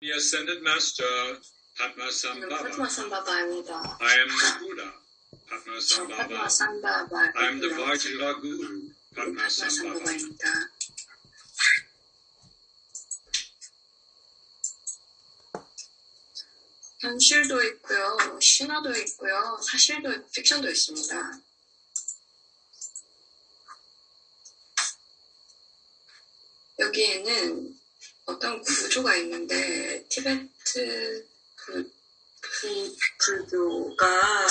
The Ascended Master, Padmasambhava. 파드마삼바바입니다. I am the Buddha, 저 Padmasambhava. I am the 파드마삼바바이고요. Vajraguru, Padmasambhava. 파드마삼바바입니다. 현실도 있고요, 신화도 있고요, 사실도 있고, 픽션도 있습니다. 여기에는 어떤 구조가 있는데 티베트 불교가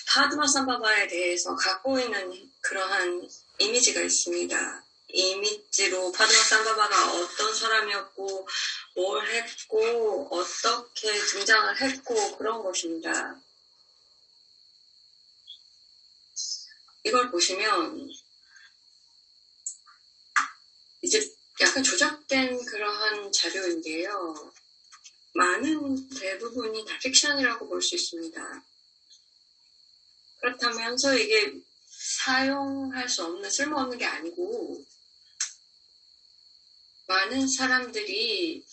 파드마삼바바에 대해서 갖고 있는 그러한 이미지가 있습니다. 이미지로 파드마삼바바가 어떤 사람이었고 뭘 했고 어떻게 등장을 했고 그런 것입니다. 이걸 보시면 이제 약간 조작된 그러한 자료인데요. 많은 대부분이 다 픽션이라고 볼 수 있습니다. 그렇다면서 이게 사용할 수 없는 쓸모없는 게 아니고 많은 사람들이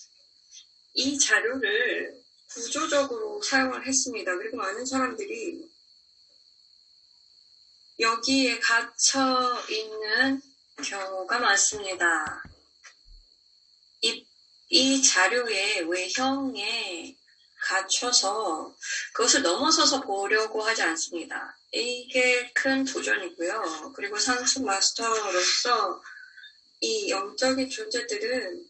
이 자료를 구조적으로 사용을 했습니다. 그리고 많은 사람들이 여기에 갇혀 있는 경우가 많습니다. 이 자료의 외형에 갇혀서 그것을 넘어서서 보려고 하지 않습니다. 이게 큰 도전이고요. 그리고 상승 마스터로서 이 영적인 존재들은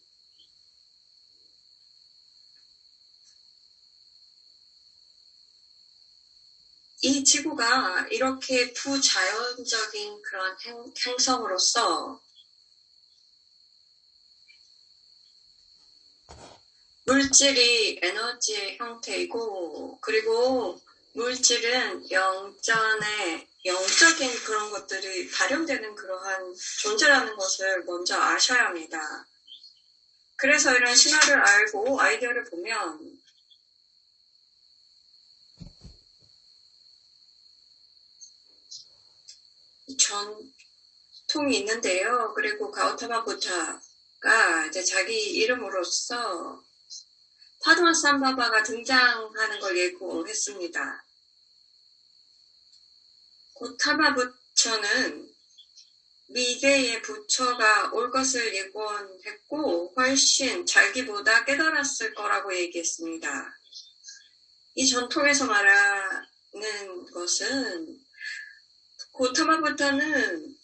이 지구가 이렇게 부자연적인 그런 행성으로서 물질이 에너지의 형태이고 그리고 물질은 영적인 그런 것들이 발현되는 그러한 존재라는 것을 먼저 아셔야 합니다. 그래서 이런 신화를 알고 아이디어를 보면 전통이 있는데요. 그리고 가우타마 부타가 이제 자기 이름으로써 파드마삼바바가 등장하는 걸 예고했습니다. 고타마 부처는 미래의 부처가 올 것을 예고했고 훨씬 자기보다 깨달았을 거라고 얘기했습니다. 이 전통에서 말하는 것은 고타마 부타는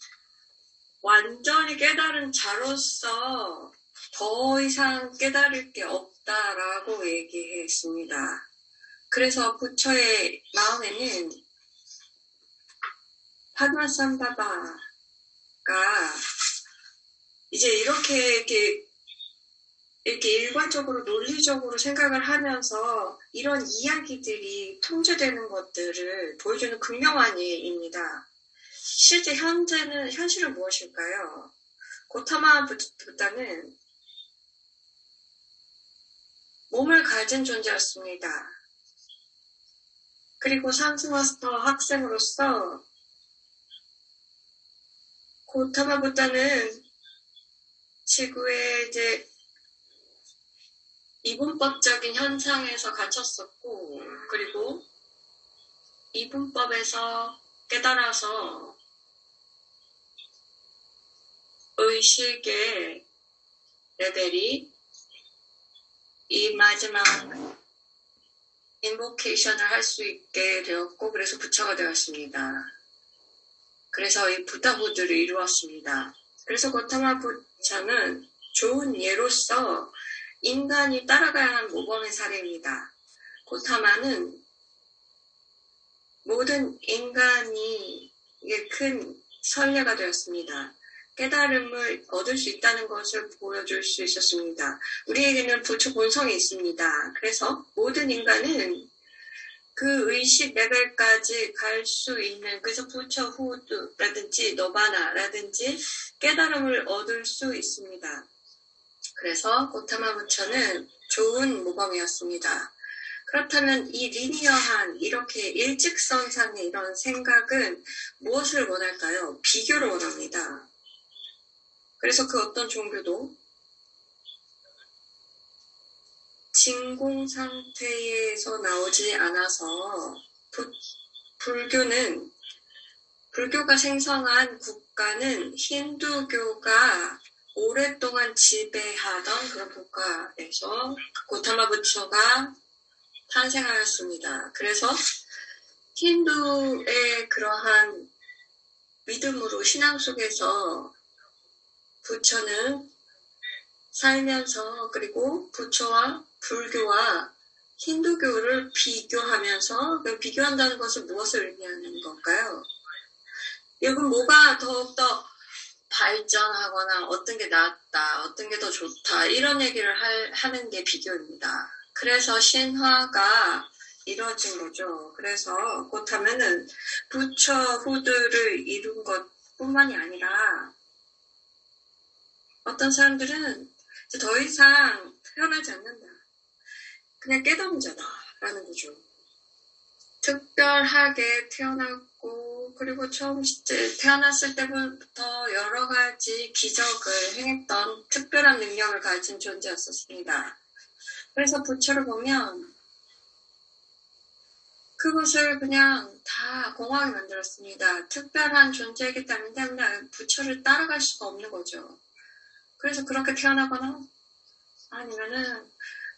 완전히 깨달은 자로서 더 이상 깨달을 게 없다라고 얘기했습니다. 그래서 부처의 마음에는 파드마삼바바가 이제 이렇게 일관적으로 논리적으로 생각을 하면서 이런 이야기들이 통제되는 것들을 보여주는 극명한 예입니다. 실제 현실은 무엇일까요? 고타마 부타는 몸을 가진 존재였습니다. 그리고 상승마스터 학생으로서 고타마 부타는 지구의 이제 이분법적인 현상에서 갇혔었고, 그리고 이분법에서 깨달아서 의식의 레벨이 이 마지막 인보케이션을 할 수 있게 되었고, 그래서 부처가 되었습니다. 그래서 이 부다부드를 이루었습니다. 그래서 고타마 부처는 좋은 예로서 인간이 따라가야 하는 모범의 사례입니다. 고타마는 모든 인간이 큰 선례가 되었습니다. 깨달음을 얻을 수 있다는 것을 보여줄 수 있었습니다. 우리에게는 부처 본성이 있습니다. 그래서 모든 인간은 그 의식 레벨까지 갈 수 있는, 그래서 부처 후두라든지 너바나라든지 깨달음을 얻을 수 있습니다. 그래서 고타마 부처는 좋은 모범이었습니다. 그렇다면 이 리니어한 이렇게 일직선상의 이런 생각은 무엇을 원할까요? 비교를 원합니다. 그래서 그 어떤 종교도 진공 상태에서 나오지 않아서 불교가 생성한 국가는 힌두교가 오랫동안 지배하던 그런 국가에서 고타마 부처가 탄생하였습니다. 그래서 힌두의 그러한 믿음으로 신앙 속에서 부처는 살면서 그리고 부처와 불교와 힌두교를 비교하면서 비교한다는 것은 무엇을 의미하는 걸까요? 이건 뭐가 더욱더 발전하거나 어떤 게 낫다, 어떤 게 더 좋다 이런 얘기를 하는 게 비교입니다. 그래서 신화가 이루어진 거죠. 그래서 고타마는 부처 후들을 이룬 것뿐만이 아니라 어떤 사람들은 이제 더 이상 태어나지 않는다. 그냥 깨달은 자다라는 거죠. 특별하게 태어났고 그리고 처음 태어났을 때부터 여러 가지 기적을 행했던 특별한 능력을 가진 존재였었습니다. 그래서 부처를 보면 그것을 그냥 다 공허하게 만들었습니다. 특별한 존재이기 때문에 부처를 따라갈 수가 없는 거죠. 그래서 그렇게 태어나거나 아니면은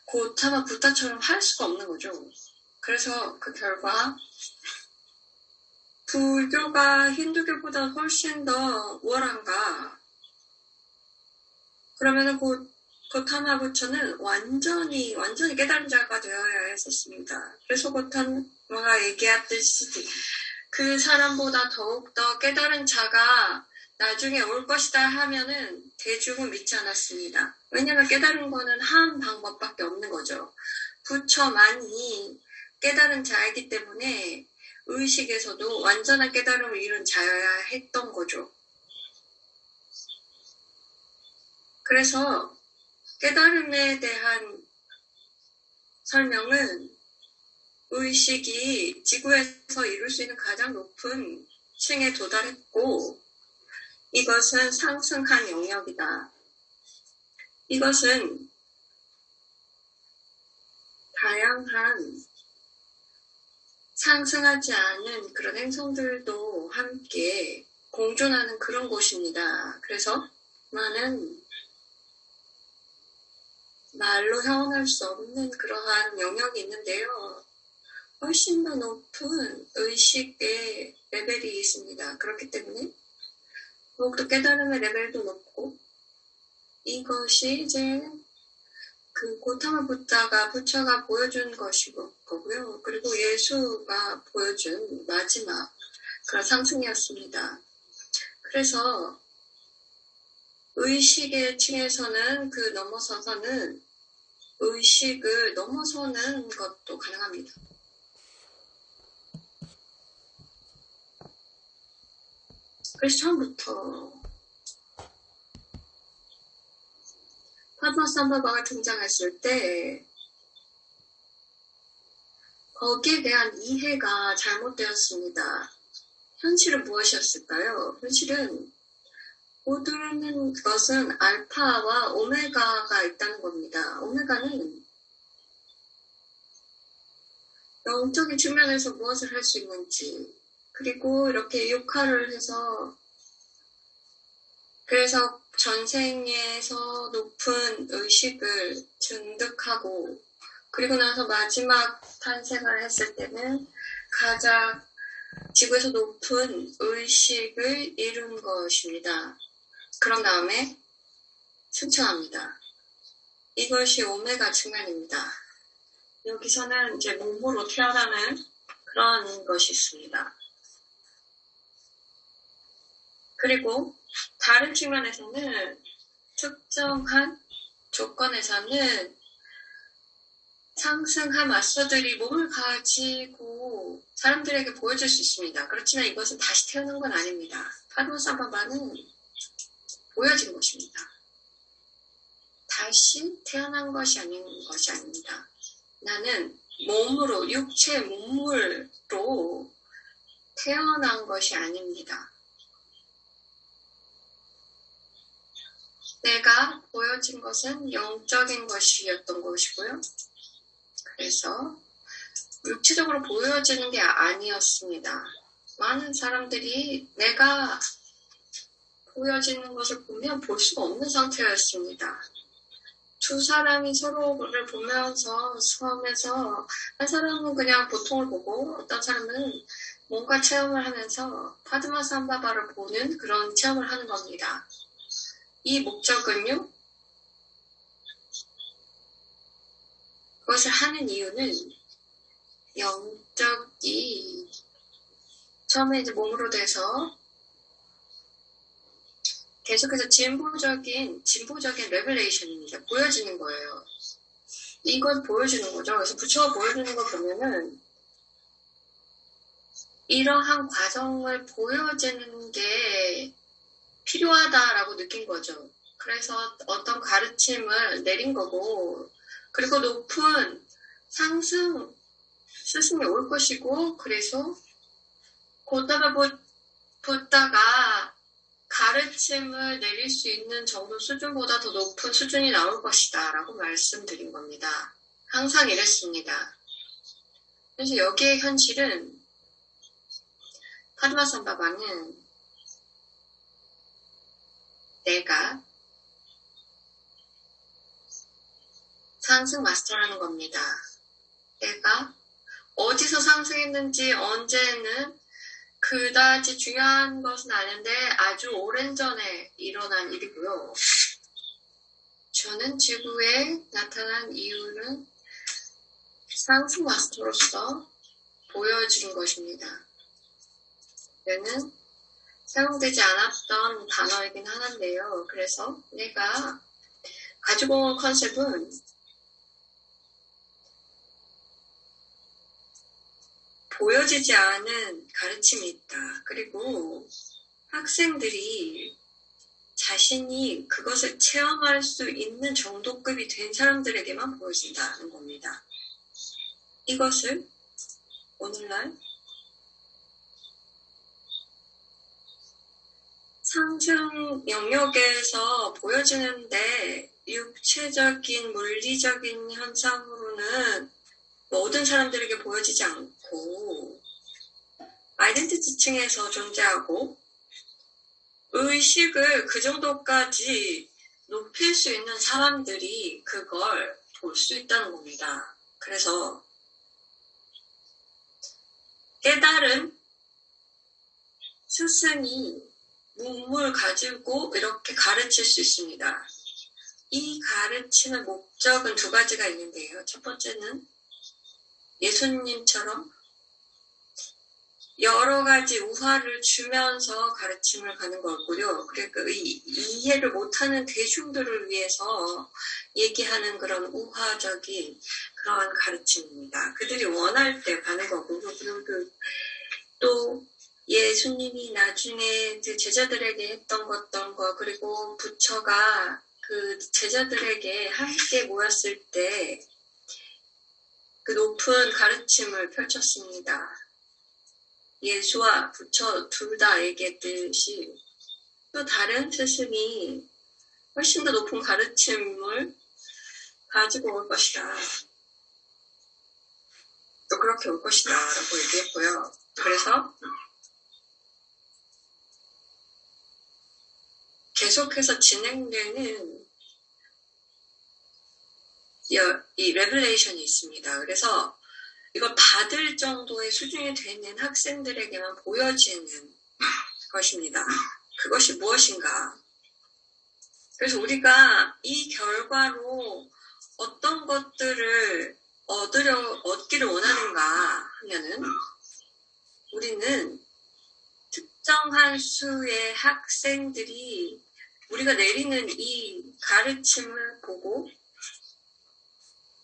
고타마 부타처럼 할 수가 없는 거죠. 그래서 그 결과 불교가 힌두교보다 훨씬 더 우월한가? 그러면은 고타마 부처는 완전히 깨달은 자가 되어야 했었습니다. 그래서 고타마가 얘기했듯이 그 사람보다 더욱더 깨달은 자가 나중에 올 것이다 하면은 대중은 믿지 않았습니다. 왜냐하면 깨달은 거는 한 방법밖에 없는 거죠. 부처만이 깨달은 자이기 때문에 의식에서도 완전한 깨달음을 이룬 자여야 했던 거죠. 그래서 깨달음에 대한 설명은 의식이 지구에서 이룰 수 있는 가장 높은 층에 도달했고 이것은 상승한 영역이다. 이것은 다양한 상승하지 않은 그런 행성들도 함께 공존하는 그런 곳입니다. 그래서 많은 말로 표현할 수 없는 그러한 영역이 있는데요. 훨씬 더 높은 의식의 레벨이 있습니다. 그렇기 때문에 더욱더 깨달음의 레벨도 높고 이것이 이제 그 고타마 부처가 보여준 것이고요. 그리고 예수가 보여준 마지막 그런 상승이었습니다. 그래서 의식의 층에서는 그 넘어서서는 의식을 넘어서는 것도 가능합니다. 그래서 처음부터 파드마삼바바가 등장했을 때 거기에 대한 이해가 잘못되었습니다. 현실은 무엇이었을까요? 현실은 모두는 것은 알파와 오메가가 있다는 겁니다. 오메가는 영적인 측면에서 무엇을 할 수 있는지 그리고 이렇게 육화를 해서 그래서 전생에서 높은 의식을 증득하고 그리고 나서 마지막 탄생을 했을 때는 가장 지구에서 높은 의식을 이룬 것입니다. 그런 다음에 승천합니다. 이것이 오메가 측면입니다. 여기서는 이제 몸으로 태어나는 그런 것이 있습니다. 그리고 다른 측면에서는 특정한 조건에서는 상승한 마스터들이 몸을 가지고 사람들에게 보여줄 수 있습니다. 그렇지만 이것은 다시 태어난 건 아닙니다. 파드마삼바바는 보여진 것입니다. 다시 태어난 것이 아닙니다. 나는 몸으로, 육체 몸물로 태어난 것이 아닙니다. 내가 보여진 것은 영적인 것이었던 것이고요. 그래서 육체적으로 보여지는 게 아니었습니다. 많은 사람들이 내가 보여지는 것을 보면 볼 수가 없는 상태였습니다. 두 사람이 서로를 보면서 수험해서 한 사람은 그냥 보통을 보고 어떤 사람은 뭔가 체험을 하면서 파드마삼바바를 보는 그런 체험을 하는 겁니다. 이 목적은요, 그것을 하는 이유는 영적이 처음에 이제 몸으로 돼서 계속해서 진보적인 레벨레이션입니다. 보여지는 거예요. 이건 보여주는 거죠. 그래서 부처가 보여주는 거 보면은 이러한 과정을 보여주는 게 필요하다라고 느낀 거죠. 그래서 어떤 가르침을 내린 거고, 그리고 높은 상승 스승이 올 것이고, 그래서 곧다가 보다가 가르침을 내릴 수 있는 정도 수준보다 더 높은 수준이 나올 것이다 라고 말씀드린 겁니다. 항상 이랬습니다. 그래서 여기의 현실은 파드마삼바바는 내가 상승 마스터라는 겁니다. 내가 어디서 상승했는지 언제는 그다지 중요한 것은 아닌데 아주 오랜 전에 일어난 일이고요. 저는 지구에 나타난 이유는 상승 마스터로서 보여준 것입니다. 얘는 사용되지 않았던 단어이긴 하는데요. 그래서 내가 가지고 온 컨셉은 보여지지 않은 가르침이 있다. 그리고 학생들이 자신이 그것을 체험할 수 있는 정도급이 된 사람들에게만 보여진다는 겁니다. 이것을 오늘날 상승 영역에서 보여지는데 육체적인 물리적인 현상으로는 모든 사람들에게 보여지지 않고 아이덴티티 층에서 존재하고 의식을 그 정도까지 높일 수 있는 사람들이 그걸 볼 수 있다는 겁니다. 그래서 깨달은 스승이 문물 가지고 이렇게 가르칠 수 있습니다. 이 가르치는 목적은 두 가지가 있는데요. 첫 번째는 예수님처럼 여러 가지 우화를 주면서 가르침을 가는 거고요. 그러니까 이해를 못하는 대중들을 위해서 얘기하는 그런 우화적인 그러한 가르침입니다. 그들이 원할 때 가는 거고, 그리고 또 예수님이 나중에 제자들에게 했던 것, 그리고 부처가 그 제자들에게 함께 모였을 때 그 높은 가르침을 펼쳤습니다. 예수와 부처 둘 다 얘기했듯이 또 다른 스승이 훨씬 더 높은 가르침을 가지고 올 것이다. 또 그렇게 올 것이다 라고 얘기했고요. 그래서 계속해서 진행되는 이 레벨레이션이 있습니다. 그래서 이걸 받을 정도의 수준이 되는 학생들에게만 보여지는 것입니다. 그것이 무엇인가? 그래서 우리가 이 결과로 어떤 것들을 얻기를 원하는가 하면은 우리는 특정한 수의 학생들이 우리가 내리는 이 가르침을 보고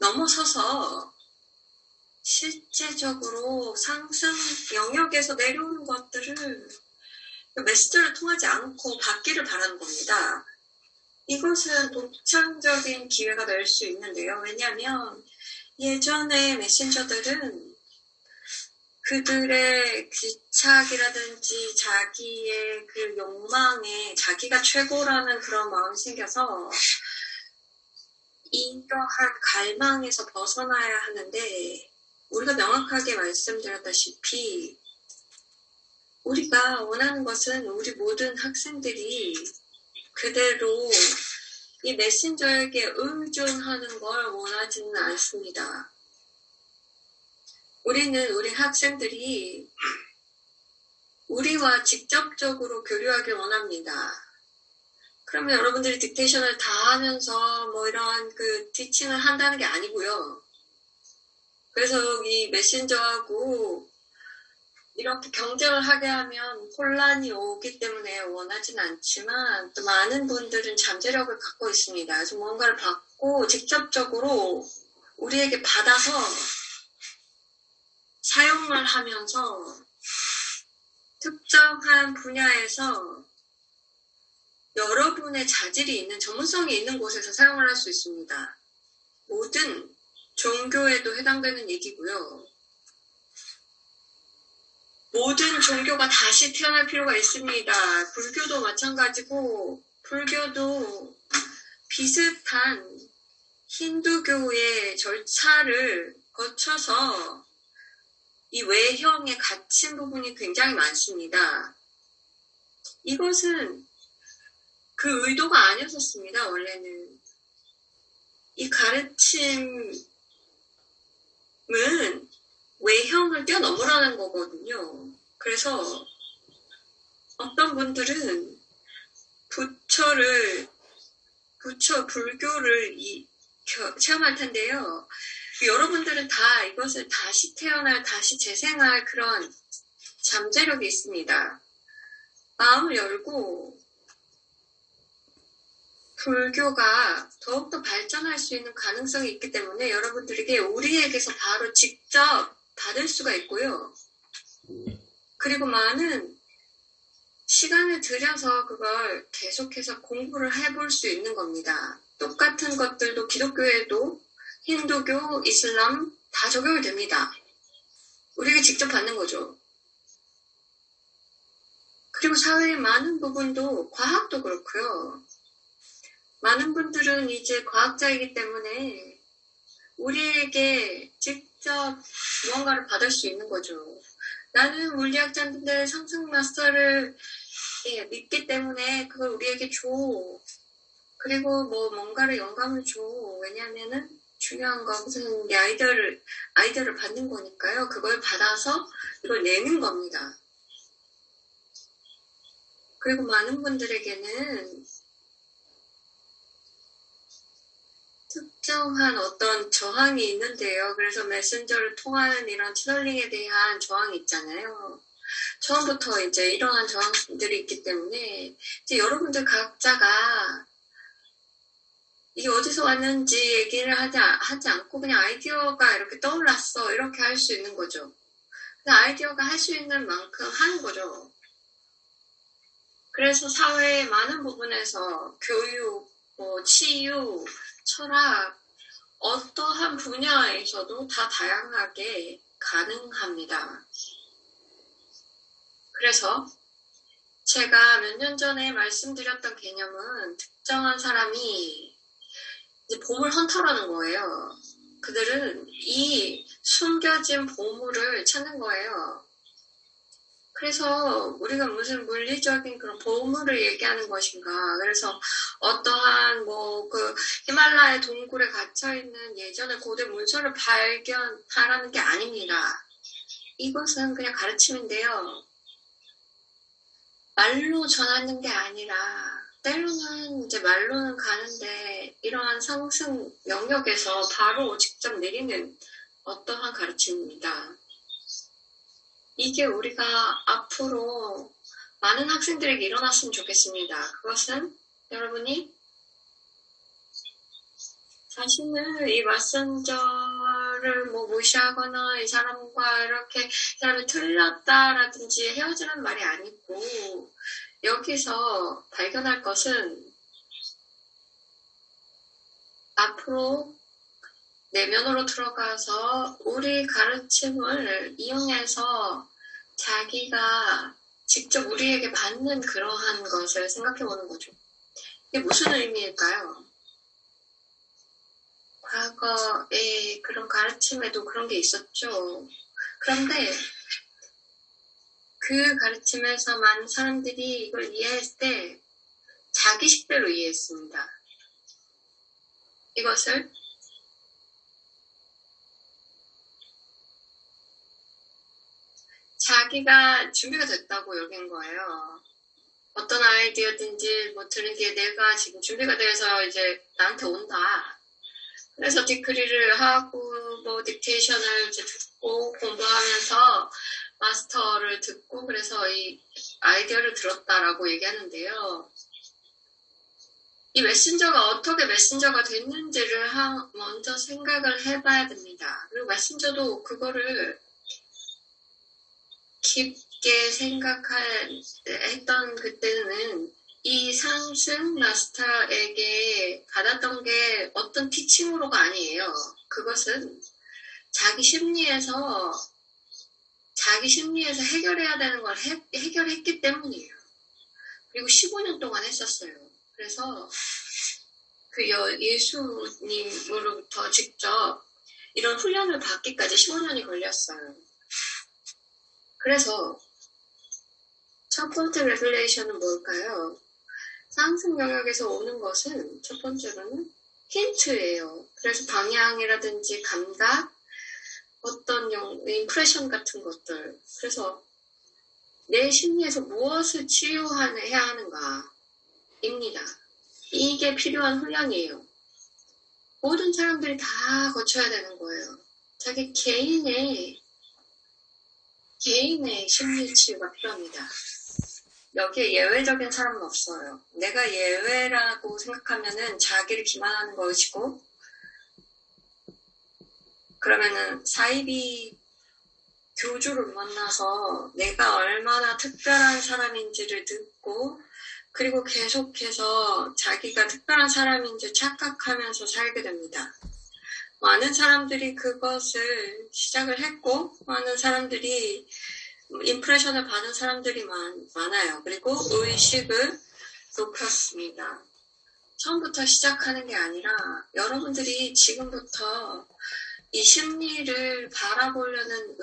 넘어서서 실제적으로 상승 영역에서 내려오는 것들을 메시지를 통하지 않고 받기를 바라는 겁니다. 이것은 독창적인 기회가 될 수 있는데요. 왜냐하면 예전에 메신저들은 그들의 귀착이라든지 자기의 그 욕망에 자기가 최고라는 그런 마음이 생겨서 이러한 갈망에서 벗어나야 하는데 우리가 명확하게 말씀드렸다시피 우리가 원하는 것은 우리 모든 학생들이 그대로 이 메신저에게 의존하는 걸 원하지는 않습니다. 우리는 우리 학생들이 우리와 직접적으로 교류하길 원합니다. 그러면 여러분들이 딕테이션을 다 하면서 뭐 이러한 그 티칭을 한다는 게 아니고요. 그래서 이 메신저하고 이렇게 경쟁을 하게 하면 혼란이 오기 때문에 원하진 않지만 또 많은 분들은 잠재력을 갖고 있습니다. 그래서 뭔가를 받고 직접적으로 우리에게 받아서 사용을 하면서 특정한 분야에서 여러분의 자질이 있는 전문성이 있는 곳에서 사용을 할 수 있습니다. 모든 종교에도 해당되는 얘기고요. 모든 종교가 다시 태어날 필요가 있습니다. 불교도 마찬가지고 불교도 비슷한 힌두교의 절차를 거쳐서 이 외형에 갇힌 부분이 굉장히 많습니다. 이것은 그 의도가 아니었었습니다. 원래는. 이 가르침은 외형을 뛰어넘으라는 거거든요. 그래서 어떤 분들은 불교를 체험할 텐데요. 여러분들은 다 이것을 다시 태어날, 다시 재생할 그런 잠재력이 있습니다. 마음을 열고 불교가 더욱더 발전할 수 있는 가능성이 있기 때문에 여러분들에게 우리에게서 바로 직접 받을 수가 있고요. 그리고 많은 시간을 들여서 그걸 계속해서 공부를 해볼 수 있는 겁니다. 똑같은 것들도 기독교에도 힌두교, 이슬람 다 적용이 됩니다. 우리에게 직접 받는 거죠. 그리고 사회의 많은 부분도 과학도 그렇고요. 많은 분들은 이제 과학자이기 때문에 우리에게 직접 무언가를 받을 수 있는 거죠. 나는 물리학자인데 상승 마스터를 믿기 때문에 그걸 우리에게 줘. 그리고 뭐 뭔가를 영감을 줘. 왜냐하면은 중요한 건 무슨 아이디어를 받는 거니까요. 그걸 받아서 이걸 내는 겁니다. 그리고 많은 분들에게는 특정한 어떤 저항이 있는데요. 그래서 메신저를 통하는 이런 채널링에 대한 저항이 있잖아요. 처음부터 이제 이러한 저항들이 있기 때문에 이제 여러분들 각자가 이게 어디서 왔는지 얘기를 하지 않고 그냥 아이디어가 이렇게 떠올랐어. 이렇게 할 수 있는 거죠. 아이디어가 할 수 있는 만큼 하는 거죠. 그래서 사회의 많은 부분에서 교육, 치유, 철학, 어떠한 분야에서도 다 다양하게 가능합니다. 그래서 제가 몇 년 전에 말씀드렸던 개념은 특정한 사람이 이제 보물 헌터라는 거예요. 그들은 이 숨겨진 보물을 찾는 거예요. 그래서 우리가 무슨 물리적인 그런 보물을 얘기하는 것인가. 그래서 어떠한 그 히말라야 동굴에 갇혀있는 예전의 고대 문서를 발견하라는 게 아닙니다. 이것은 그냥 가르침인데요. 말로 전하는 게 아니라 때로는 이제 말로는 가는데 이러한 상승 영역에서 바로 직접 내리는 어떠한 가르침입니다. 이게 우리가 앞으로 많은 학생들에게 일어났으면 좋겠습니다. 그것은 여러분이 자신을 이 메신저를 무시하거나 이 사람과 이렇게 이 사람이 틀렸다라든지 헤어지는 말이 아니고 여기서 발견할 것은 앞으로 내면으로 들어가서 우리 가르침을 이용해서 자기가 직접 우리에게 받는 그러한 것을 생각해 보는 거죠. 이게 무슨 의미일까요? 과거의 그런 가르침에도 그런 게 있었죠. 그런데 그 가르침에서 많은 사람들이 이걸 이해할 때 자기식대로 이해했습니다. 이것을 자기가 준비가 됐다고 여긴 거예요. 어떤 아이디어든지 뭐 들은 게 내가 지금 준비가 돼서 이제 나한테 온다. 그래서 디크리를 하고 뭐 딕테이션을 이제 듣고 공부하면서 마스터를 듣고 그래서 이 아이디어를 들었다라고 얘기하는데요. 이 메신저가 어떻게 메신저가 됐는지를 먼저 생각을 해봐야 됩니다. 그리고 메신저도 그거를 깊게 생각했던 그때는 이 상승 마스터에게 받았던 게 어떤 티칭으로가 아니에요. 그것은 자기 심리에서 해결해야 되는 걸 해결했기 때문이에요. 그리고 15년 동안 했었어요. 그래서 그 예수님으로부터 직접 이런 훈련을 받기까지 15년이 걸렸어요. 그래서 첫 번째 레벨레이션은 뭘까요? 상승 영역에서 오는 것은 첫 번째로는 힌트예요. 그래서 방향이라든지 감각, 어떤 임프레션 같은 것들. 그래서 내 심리에서 무엇을 치유해야 하는가 입니다. 이게 필요한 훈련이에요. 모든 사람들이 다 거쳐야 되는 거예요. 자기 개인의 심리 치유가 필요합니다. 여기에 예외적인 사람은 없어요. 내가 예외라고 생각하면은 자기를 기만하는 것이고, 그러면은 사이비 교주를 만나서 내가 얼마나 특별한 사람인지를 듣고, 그리고 계속해서 자기가 특별한 사람인 줄 착각하면서 살게 됩니다. 많은 사람들이 그것을 시작을 했고, 많은 사람들이 임프레션을 받은 사람들이 많아요. 그리고 의식을 높였습니다. 처음부터 시작하는 게 아니라 여러분들이 지금부터 이 심리를 바라보려는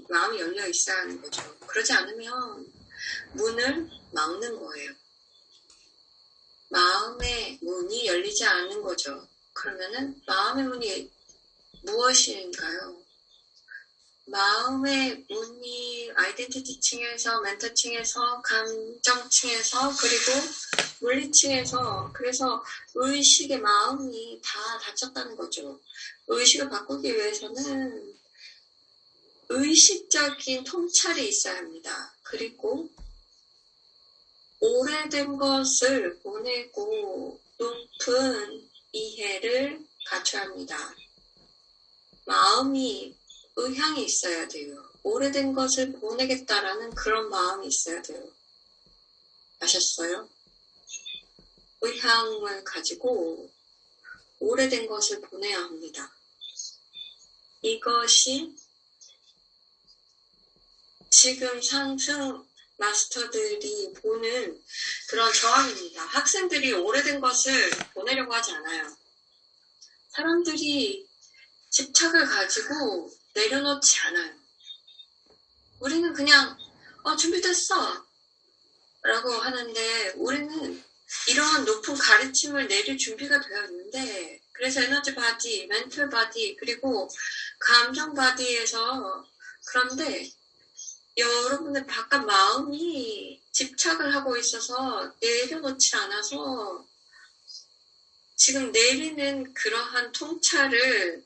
마음이 열려 있어야 하는 거죠. 그러지 않으면 문을 막는 거예요. 마음의 문이 열리지 않는 거죠. 그러면은 마음의 문이 무엇인가요? 마음의 문이 아이덴티티 층에서, 멘탈 층에서, 감정 층에서, 그리고 물리층에서, 그래서 의식의 마음이 다 닫혔다는 거죠. 의식을 바꾸기 위해서는 의식적인 통찰이 있어야 합니다. 그리고 오래된 것을 보내고 높은 이해를 갖춰야 합니다. 마음이 의향이 있어야 돼요. 오래된 것을 보내겠다라는 그런 마음이 있어야 돼요. 아셨어요? 의향을 가지고 오래된 것을 보내야 합니다. 이것이 지금 상승 마스터들이 보는 그런 저항입니다. 학생들이 오래된 것을 보내려고 하지 않아요. 사람들이 집착을 가지고 내려놓지 않아요. 우리는 그냥 준비됐어 라고 하는데 우리는 이러한 높은 가르침을 내릴 준비가 되어 있는데 그래서 에너지 바디, 멘탈 바디, 그리고 감정 바디에서 그런데 여러분의 바깥 마음이 집착을 하고 있어서 내려놓지 않아서 지금 내리는 그러한 통찰을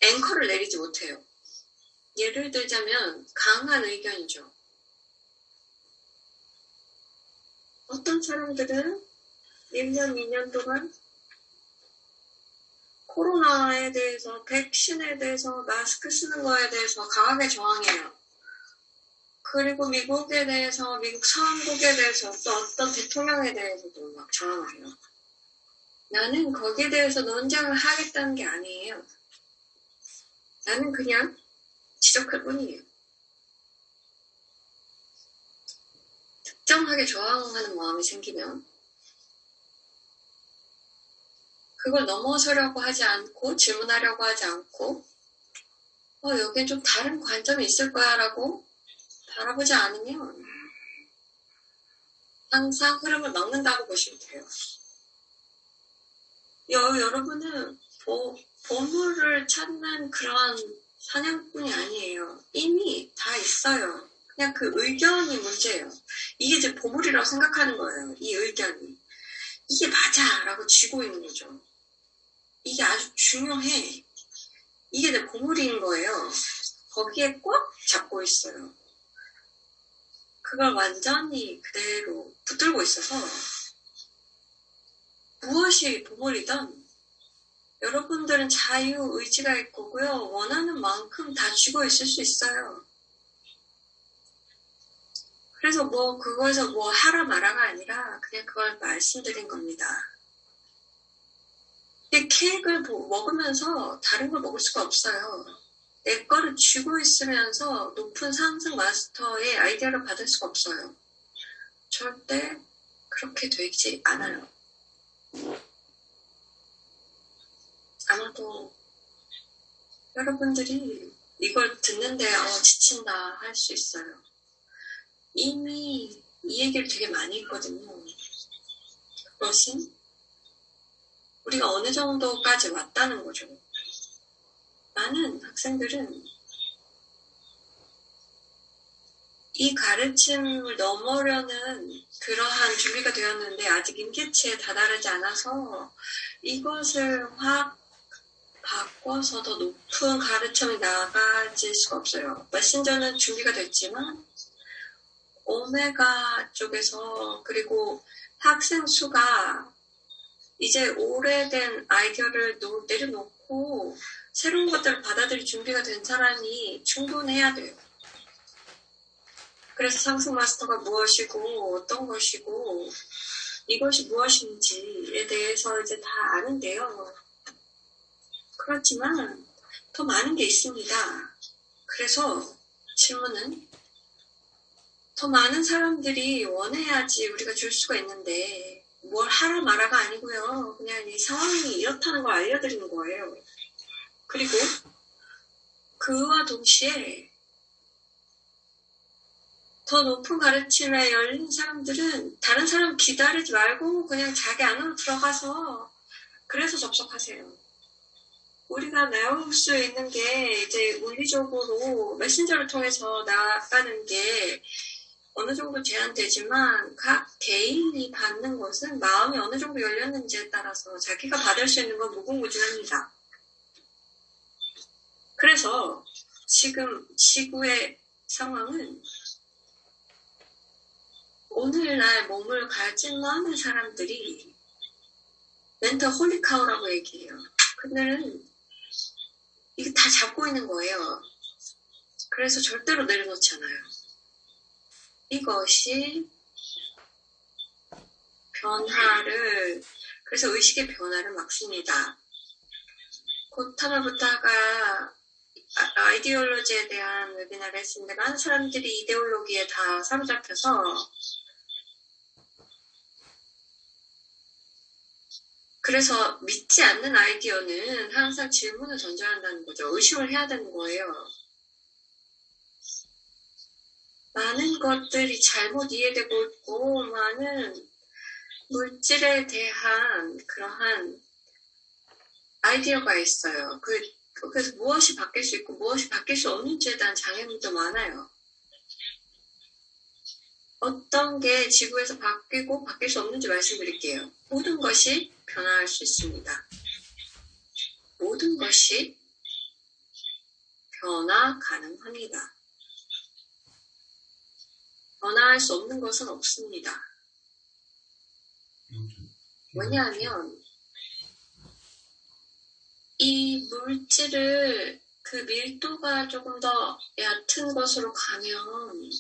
앵커를 내리지 못해요. 예를 들자면 강한 의견이죠. 어떤 사람들은 1년, 2년 동안 코로나에 대해서, 백신에 대해서, 마스크 쓰는 거에 대해서 강하게 저항해요. 그리고 미국에 대해서, 미국 상원국에 대해서, 또 어떤 대통령에 대해서도 막 저항을 해요. 나는 거기에 대해서 논쟁을 하겠다는 게 아니에요. 나는 그냥 지적할 뿐이에요. 특정하게 저항하는 마음이 생기면 그걸 넘어서려고 하지 않고 질문하려고 하지 않고 여기에 좀 다른 관점이 있을 거야 라고 바라보지 않으면 항상 흐름을 막는다고 보시면 돼요. 여러분은 보물을 찾는 그런 사냥꾼이 아니에요. 이미 다 있어요. 그냥 그 의견이 문제예요. 이게 이제 보물이라고 생각하는 거예요. 이 의견이. 이게 맞아! 라고 쥐고 있는 거죠. 이게 아주 중요해. 이게 내 보물인 거예요. 거기에 꽉 잡고 있어요. 그걸 완전히 그대로 붙들고 있어서 무엇이 보물이든 여러분들은 자유의지가 있고요. 원하는 만큼 다 쥐고 있을 수 있어요. 그래서 그거에서 하라 마라가 아니라 그냥 그걸 말씀드린 겁니다. 이 케이크를 먹으면서 다른 걸 먹을 수가 없어요. 내 거를 쥐고 있으면서 높은 상승 마스터의 아이디어를 받을 수가 없어요. 절대 그렇게 되지 않아요. 아마도 여러분들이 이걸 듣는데 지친다 할 수 있어요. 이미 이 얘기를 되게 많이 했거든요. 그것은 우리가 어느 정도까지 왔다는 거죠. 많은 학생들은 이 가르침을 넘으려는 그러한 준비가 되었는데 아직 임계치에 다다르지 않아서 이것을 확 바꿔서 더 높은 가르침이 나가질 수가 없어요. 메신저는 준비가 됐지만 오메가 쪽에서 그리고 학생 수가 이제 오래된 아이디어를 내려놓고 새로운 것들을 받아들일 준비가 된 사람이 충분해야 돼요. 그래서 상승 마스터가 무엇이고 어떤 것이고 이것이 무엇인지에 대해서 이제 다 아는데요. 그렇지만 더 많은 게 있습니다. 그래서 질문은 더 많은 사람들이 원해야지 우리가 줄 수가 있는데 뭘 하라 마라가 아니고요. 그냥 이 상황이 이렇다는 걸 알려드리는 거예요. 그리고 그와 동시에 더 높은 가르침에 열린 사람들은 다른 사람 기다리지 말고 그냥 자기 안으로 들어가서 그래서 접속하세요. 우리가 나올 수 있는 게 이제 물리적으로 메신저를 통해서 나가는 게 어느 정도 제한되지만 각 개인이 받는 것은 마음이 어느 정도 열렸는지에 따라서 자기가 받을 수 있는 건 무궁무진합니다. 그래서 지금 지구의 상황은 오늘날 몸을 가진 많은 사람들이 멘탈 홀리카우라고 얘기해요. 그들은 이게 다 잡고 있는 거예요. 그래서 절대로 내려놓지 않아요. 이것이 그래서 의식의 변화를 막습니다. 고타마 부타가 아이디올로지에 대한 웨비나를 했습니다. 많은 사람들이 이데올로기에 다 사로잡혀서 그래서 믿지 않는 아이디어는 항상 질문을 던져야 한다는 거죠. 의심을 해야 되는 거예요. 많은 것들이 잘못 이해되고 있고 많은 물질에 대한 그러한 아이디어가 있어요. 그래서 무엇이 바뀔 수 있고 무엇이 바뀔 수 없는지에 대한 장애물도 많아요. 어떤 게 지구에서 바뀌고 바뀔 수 없는지 말씀드릴게요. 모든 것이 변화할 수 있습니다. 모든 것이 변화 가능합니다. 변화할 수 없는 것은 없습니다. 왜냐하면 이 물질을 그 밀도가 조금 더 얕은 것으로 가면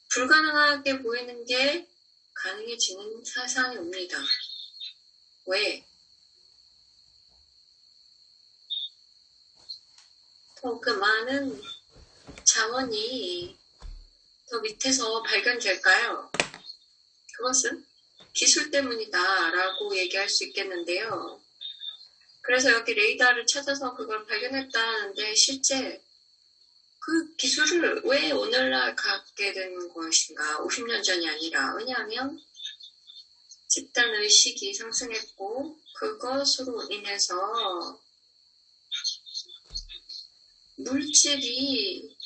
불가능하게 보이는 게 가능해지는 세상이 옵니다. 왜? 더 그 많은 자원이 더 밑에서 발견될까요? 그것은 기술 때문이다 라고 얘기할 수 있겠는데요. 그래서 여기 레이더를 찾아서 그걸 발견했다는데 실제 그 기술을 왜 오늘날 갖게 된 것인가? 50년 전이 아니라. 왜냐하면 집단 의식이 상승했고 그것으로 인해서 물질이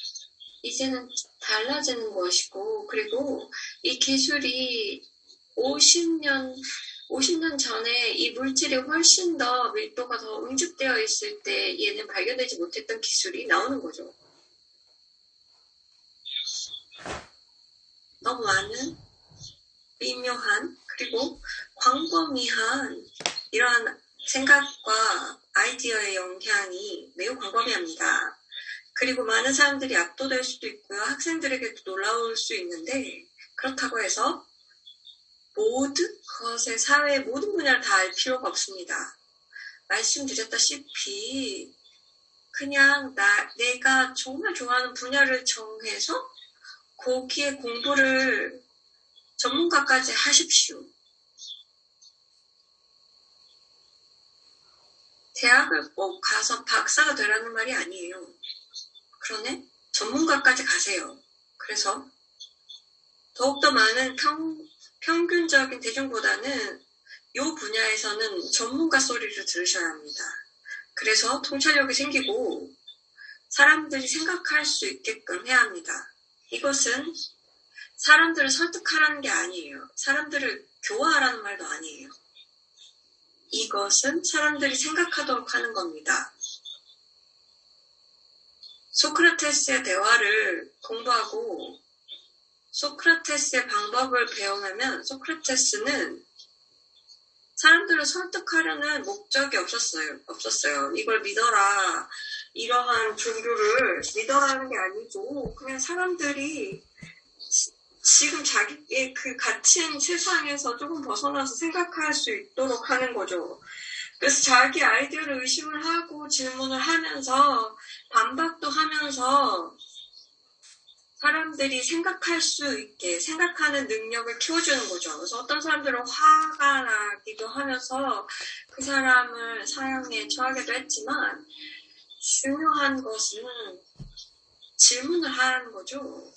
이제는 달라지는 것이고, 그리고 이 기술이 50년 전에 이 물질이 훨씬 더 밀도가 더 응축되어 있을 때 얘는 발견되지 못했던 기술이 나오는 거죠. 너무 많은 미묘한 그리고 광범위한 이러한 생각과 아이디어의 영향이 매우 광범위합니다. 그리고 많은 사람들이 압도될 수도 있고요. 학생들에게도 놀라울 수 있는데 그렇다고 해서 모든 것의 사회의 모든 분야를 다 알 필요가 없습니다. 말씀드렸다시피 그냥 내가 정말 좋아하는 분야를 정해서 거기에 공부를 전문가까지 하십시오. 대학을 꼭 가서 박사가 되라는 말이 아니에요. 그러네? 전문가까지 가세요. 그래서 더욱더 많은 평균적인 대중보다는 이 분야에서는 전문가 소리를 들으셔야 합니다. 그래서 통찰력이 생기고 사람들이 생각할 수 있게끔 해야 합니다. 이것은 사람들을 설득하라는 게 아니에요. 사람들을 교화하라는 말도 아니에요. 이것은 사람들이 생각하도록 하는 겁니다. 소크라테스의 대화를 공부하고 소크라테스의 방법을 배우면 소크라테스는 사람들을 설득하려는 목적이 없었어요. 이걸 믿어라. 이러한 종교를 믿어라는 게 아니고 그냥 사람들이 지금 자기의 그 갇힌 세상에서 조금 벗어나서 생각할 수 있도록 하는 거죠. 그래서 자기 아이디어를 의심을 하고 질문을 하면서 반박도 하면서 사람들이 생각할 수 있게 생각하는 능력을 키워주는 거죠. 그래서 어떤 사람들은 화가 나기도 하면서 그 사람을 사형에 처하기도 했지만 중요한 것은 질문을 하라는 거죠.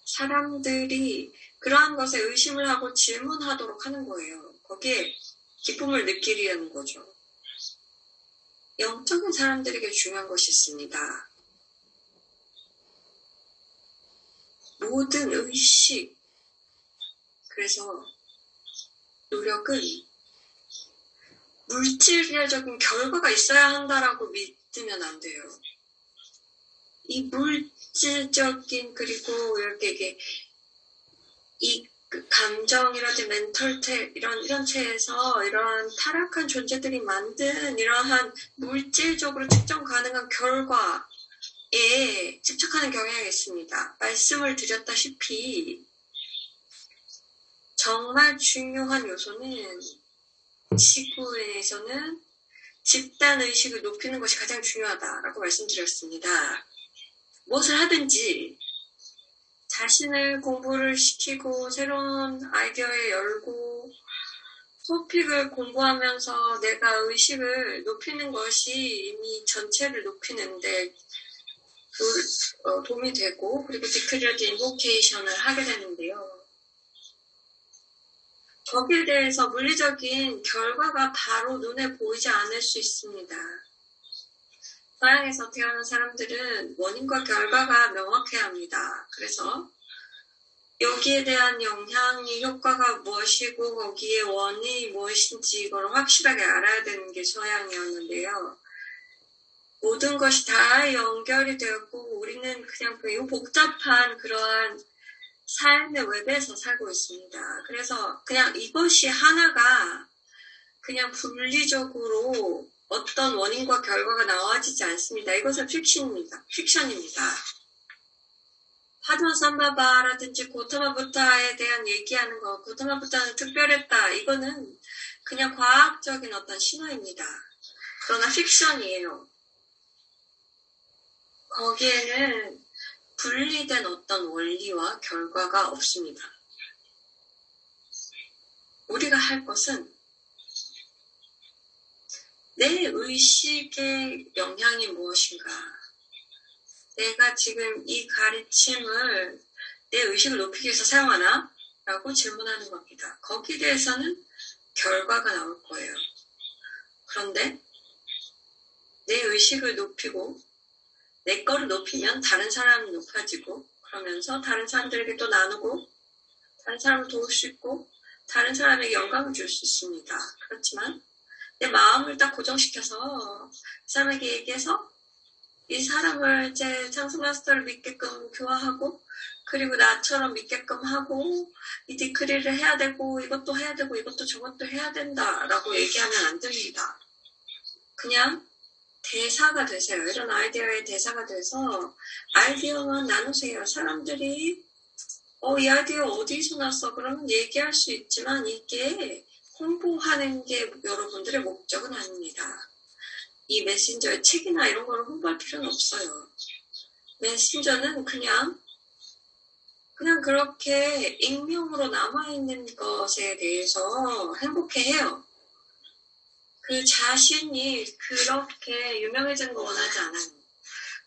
사람들이 그러한 것에 의심을 하고 질문하도록 하는 거예요. 거기에 기쁨을 느끼려는 거죠. 영적인 사람들에게 중요한 것이 있습니다. 모든 의식, 그래서 노력은 물질적인 결과가 있어야 한다라고 믿으면 안 돼요. 이 물질적인 그리고 이렇게 이 감정이라든지 멘털 이런 체에서 이러한 타락한 존재들이 만든 이러한 물질적으로 측정 가능한 결과에 집착하는 경향이 있습니다. 말씀을 드렸다시피 정말 중요한 요소는 지구에서는 집단의식을 높이는 것이 가장 중요하다라고 말씀드렸습니다. 무엇을 하든지 자신을 공부를 시키고 새로운 아이디어에 열고 토픽을 공부하면서 내가 의식을 높이는 것이 이미 전체를 높이는데 도움이 되고 그리고 디크리어드 인보케이션을 하게 되는데요. 거기에 대해서 물리적인 결과가 바로 눈에 보이지 않을 수 있습니다. 서양에서 태어난 사람들은 원인과 결과가 명확해야 합니다. 그래서 여기에 대한 영향이 효과가 무엇이고 거기에 원인이 무엇인지 이걸 확실하게 알아야 되는 게 서양이었는데요. 모든 것이 다 연결이 되었고 우리는 그냥 매우 복잡한 그러한 삶의 웹에서 살고 있습니다. 그래서 그냥 이것이 하나가 그냥 분리적으로 어떤 원인과 결과가 나와지지 않습니다. 이것은 픽션입니다. 파드마 삼바바라든지 고타마 부타에 대한 얘기하는 거, 고타마 부타는 특별했다. 이거는 그냥 과학적인 어떤 신화입니다. 그러나 픽션이에요. 거기에는 분리된 어떤 원리와 결과가 없습니다. 우리가 할 것은 내 의식의 영향이 무엇인가? 내가 지금 이 가르침을 내 의식을 높이기 위해서 사용하나? 라고 질문하는 겁니다. 거기에 대해서는 결과가 나올 거예요. 그런데 내 의식을 높이고 내 거를 높이면 다른 사람이 높아지고 그러면서 다른 사람들에게 또 나누고 다른 사람을 도울 수 있고 다른 사람에게 영감을 줄 수 있습니다. 그렇지만 내 마음을 딱 고정시켜서 이 사람에게 얘기해서 이 사람을 이제 창수 마스터를 믿게끔 교화하고 그리고 나처럼 믿게끔 하고 이 디크리를 해야 되고 이것도 해야 되고 이것도 저것도 해야 된다라고 얘기하면 안 됩니다. 그냥 대사가 되세요. 이런 아이디어의 대사가 돼서 아이디어만 나누세요. 사람들이 이 아이디어 어디서 났어? 그러면 얘기할 수 있지만 이게 홍보하는 게 여러분들의 목적은 아닙니다. 이 메신저의 책이나 이런 거를 홍보할 필요는 없어요. 메신저는 그냥 그렇게 익명으로 남아있는 것에 대해서 행복해해요. 그 자신이 그렇게 유명해지는 거 원하지 않아요.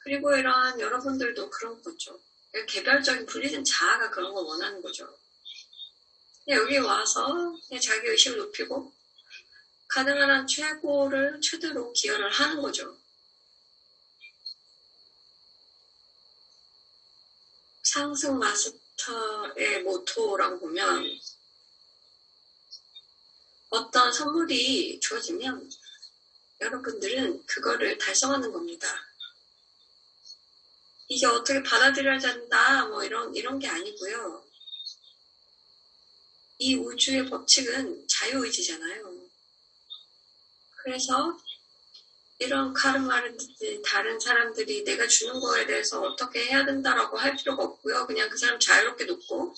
그리고 이런 여러분들도 그런 거죠. 개별적인 분리된 자아가 그런 거 원하는 거죠. 그냥 여기 와서 그냥 자기 의식을 높이고 가능한 한 최대로 기여를 하는 거죠. 상승 마스터의 모토라고 보면 어떤 선물이 주어지면 여러분들은 그거를 달성하는 겁니다. 이게 어떻게 받아들여야 된다 뭐 이런 게 아니고요. 이 우주의 법칙은 자유의지잖아요. 그래서 이런 카르마를 다른 사람들이 내가 주는 거에 대해서 어떻게 해야 된다라고 할 필요가 없고요. 그냥 그 사람 자유롭게 놓고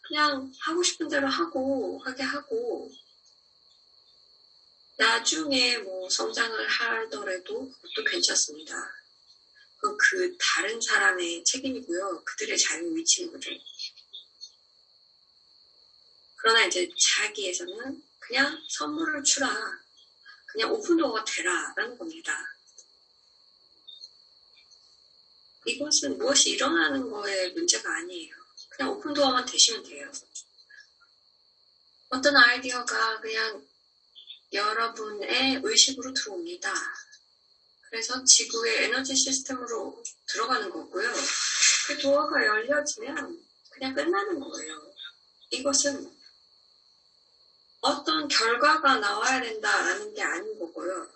그냥 하고 싶은 대로 하게 하고 나중에 뭐 성장을 하더라도 그것도 괜찮습니다. 그 다른 사람의 책임이고요. 그들의 자유의지인 거죠. 그러나 이제 자기에서는 그냥 선물을 주라. 그냥 오픈도어가 되라. 라는 겁니다. 이것은 무엇이 일어나는 거에 문제가 아니에요. 그냥 오픈도어만 되시면 돼요. 어떤 아이디어가 그냥 여러분의 의식으로 들어옵니다. 그래서 지구의 에너지 시스템으로 들어가는 거고요. 그 도어가 열려지면 그냥 끝나는 거예요. 이것은 어떤 결과가 나와야 된다라는 게 아닌 거고요.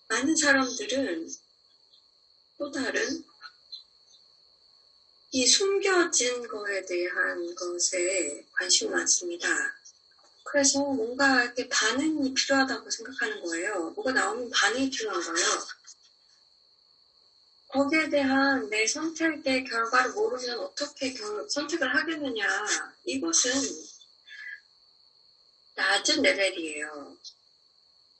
많은 사람들은 또 다른 이 숨겨진 거에 대한 것에 관심이 많습니다. 그래서 뭔가 이렇게 반응이 필요하다고 생각하는 거예요. 뭐가 나오면 반응이 필요한 거예요. 거기에 대한 내 선택의 결과를 모르면 어떻게 선택을 하겠느냐. 이것은 낮은 레벨이에요.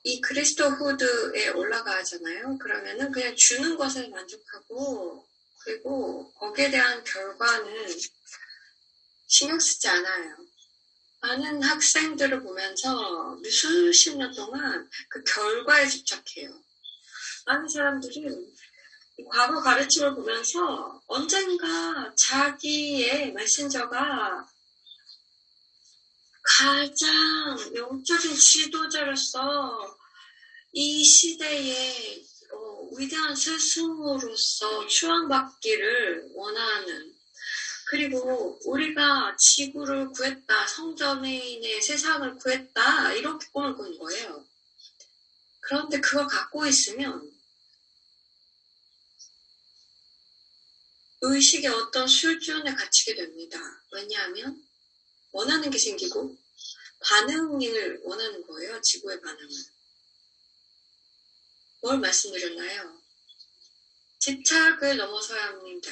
이 그리스도후드에 올라가잖아요. 그러면은 그냥 주는 것에 만족하고 그리고 거기에 대한 결과는 신경 쓰지 않아요. 많은 학생들을 보면서 수십 년 동안 그 결과에 집착해요. 많은 사람들은 과거 가르침을 보면서 언젠가 자기의 메신저가 가장 영적인 지도자로서 이 시대의 위대한 스승으로서 추앙받기를 원하는 그리고 우리가 지구를 구했다, 성전인의 세상을 구했다 이렇게 꿈을 꾸는 거예요. 그런데 그걸 갖고 있으면 의식의 어떤 수준에 갇히게 됩니다. 왜냐하면 원하는 게 생기고 반응을 원하는 거예요. 지구의 반응을. 뭘 말씀드렸나요? 집착을 넘어서야 합니다.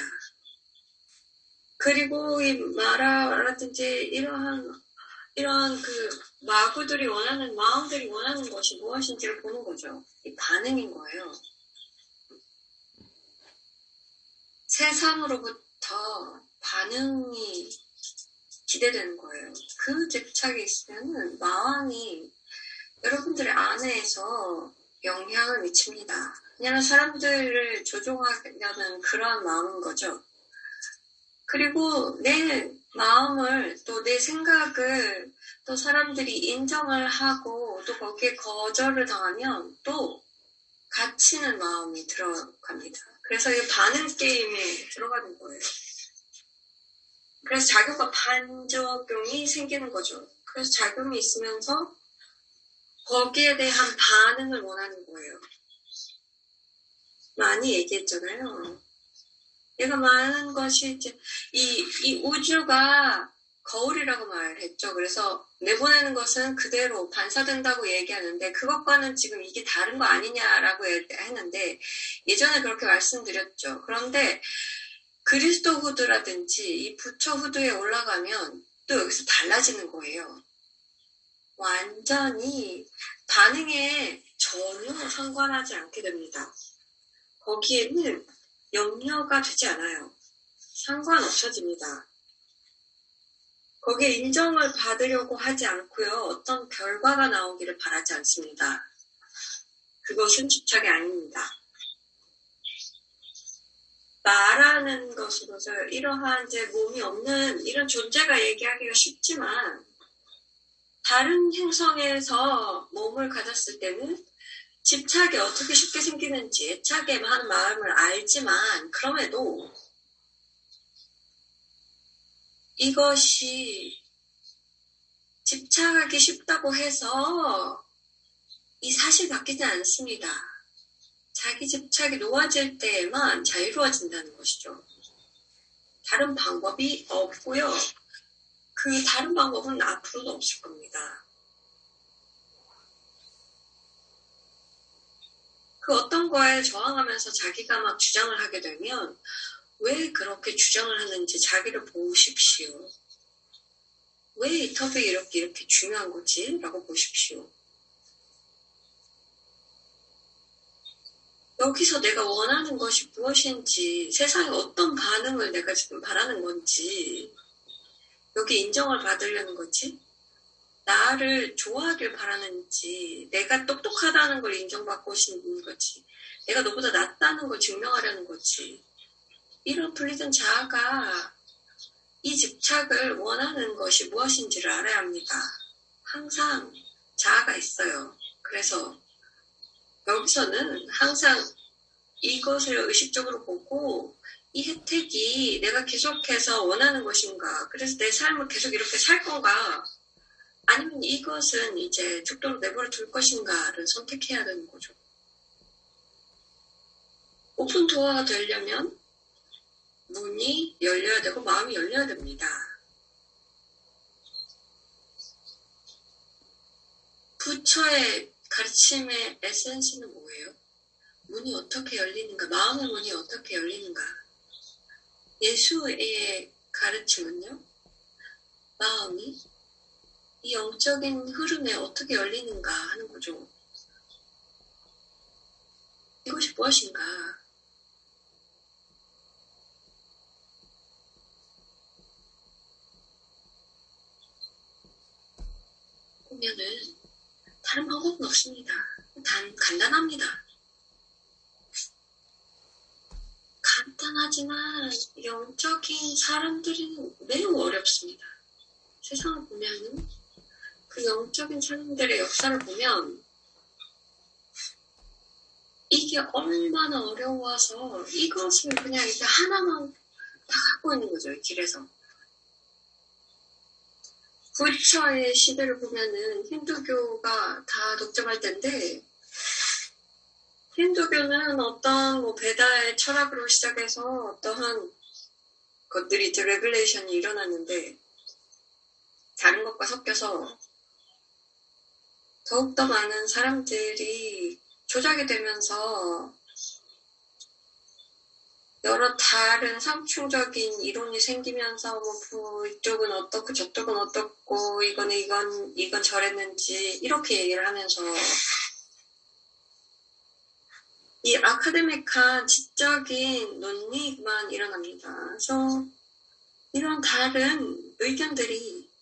그리고 이 마라라든지 이러한 그 마구들이 원하는 마음들이 원하는 것이 무엇인지를 보는 거죠. 이 반응인 거예요. 세상으로부터 반응이 기대되는 거예요. 그 집착이 있으면은 마왕이 여러분들의 안에서 영향을 미칩니다. 왜냐하면 사람들을 조종하려는 그러한 마음인 거죠. 그리고 내 마음을 또 내 생각을 또 사람들이 인정을 하고 또 거기에 거절을 당하면 또 갇히는 마음이 들어갑니다. 그래서 이 반응 게임에 들어가는 거예요. 그래서 작용과 반작용이 생기는 거죠. 그래서 작용이 있으면서 거기에 대한 반응을 원하는 거예요. 많이 얘기했잖아요. 내가 말하는 것이 이제 이 우주가 거울이라고 말했죠. 그래서 내보내는 것은 그대로 반사된다고 얘기하는데 그것과는 지금 이게 다른 거 아니냐라고 했는데 예전에 그렇게 말씀드렸죠. 그런데 그리스도 후드라든지 이 부처 후드에 올라가면 또 여기서 달라지는 거예요. 완전히 반응에 전혀 상관하지 않게 됩니다. 거기에는 염려가 되지 않아요. 상관없어집니다. 거기에 인정을 받으려고 하지 않고요. 어떤 결과가 나오기를 바라지 않습니다. 그것은 집착이 아닙니다. 나라는 것으로서 이러한 이제 몸이 없는 이런 존재가 얘기하기가 쉽지만 다른 행성에서 몸을 가졌을 때는 집착이 어떻게 쉽게 생기는지 애착에 하는 마음을 알지만 그럼에도 이것이 집착하기 쉽다고 해서 이 사실 바뀌지 않습니다. 자기 집착이 놓아질 때에만 자유로워진다는 것이죠. 다른 방법이 없고요. 그 다른 방법은 앞으로도 없을 겁니다. 그 어떤 거에 저항하면서 자기가 막 주장을 하게 되면 왜 그렇게 주장을 하는지 자기를 보십시오. 왜 이 터픽이 이렇게 중요한 거지? 라고 보십시오. 여기서 내가 원하는 것이 무엇인지, 세상에 어떤 반응을 내가 지금 바라는 건지, 여기 인정을 받으려는 거지, 나를 좋아하길 바라는지, 내가 똑똑하다는 걸 인정받고 싶은 거지, 내가 너보다 낫다는 걸 증명하려는 거지, 이런 풀리던 자아가 이 집착을 원하는 것이 무엇인지를 알아야 합니다. 항상 자아가 있어요. 그래서 여기서는 항상 이것을 의식적으로 보고 이 혜택이 내가 계속해서 원하는 것인가, 그래서 내 삶을 계속 이렇게 살 건가, 아니면 이것은 이제 죽도록 내버려 둘 것인가를 선택해야 되는 거죠. 오픈 도어가 되려면 문이 열려야 되고 마음이 열려야 됩니다. 부처의 가르침의 에센스는 뭐예요? 문이 어떻게 열리는가? 마음의 문이 어떻게 열리는가? 예수의 가르침은요? 마음이 이 영적인 흐름에 어떻게 열리는가 하는 거죠. 이것이 무엇인가? 보면은 다른 방법은 없습니다. 간단합니다. 간단하지만 영적인 사람들은 매우 어렵습니다. 세상을 보면은 그 영적인 사람들의 역사를 보면 이게 얼마나 어려워서 이것을 그냥 이게 하나만 다 갖고 있는 거죠. 이 길에서. 부처의 시대를 보면은 힌두교가 다 독점할 텐데 힌두교는 어떤 베다의 철학으로 시작해서 어떠한 것들이 이제 레귤레이션이 일어났는데 다른 것과 섞여서 더욱더 많은 사람들이 조작이 되면서 여러 다른 상충적인 이론이 생기면서 이쪽은 어떻고 저쪽은 어떻고 이건 저랬는지 이렇게 얘기를 하면서 이 아카데믹한 지적인 논리만 일어납니다. 그래서 이런 다른 의견들이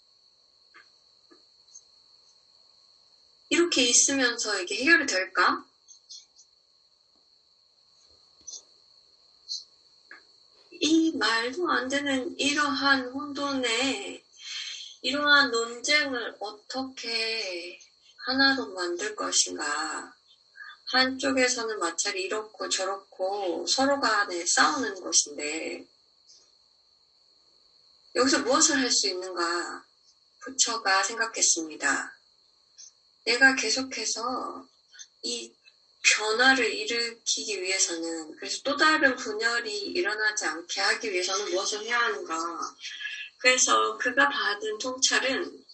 이렇게 이렇게 있으면서 이게 해결이 될까? 이 말도 안 되는 이러한 혼돈에 이러한 논쟁을 어떻게 하나로 만들 것인가? 한쪽에서는 마찰이 이렇고 저렇고 서로 간에 싸우는 것인데 여기서 무엇을 할 수 있는가? 부처가 생각했습니다. 내가 계속해서 이 변화를 일으키기 위해서는, 그래서 또 다른 분열이 일어나지 않게 하기 위해서는 무엇을 해야 하는가? 그래서 그가 받은 통찰은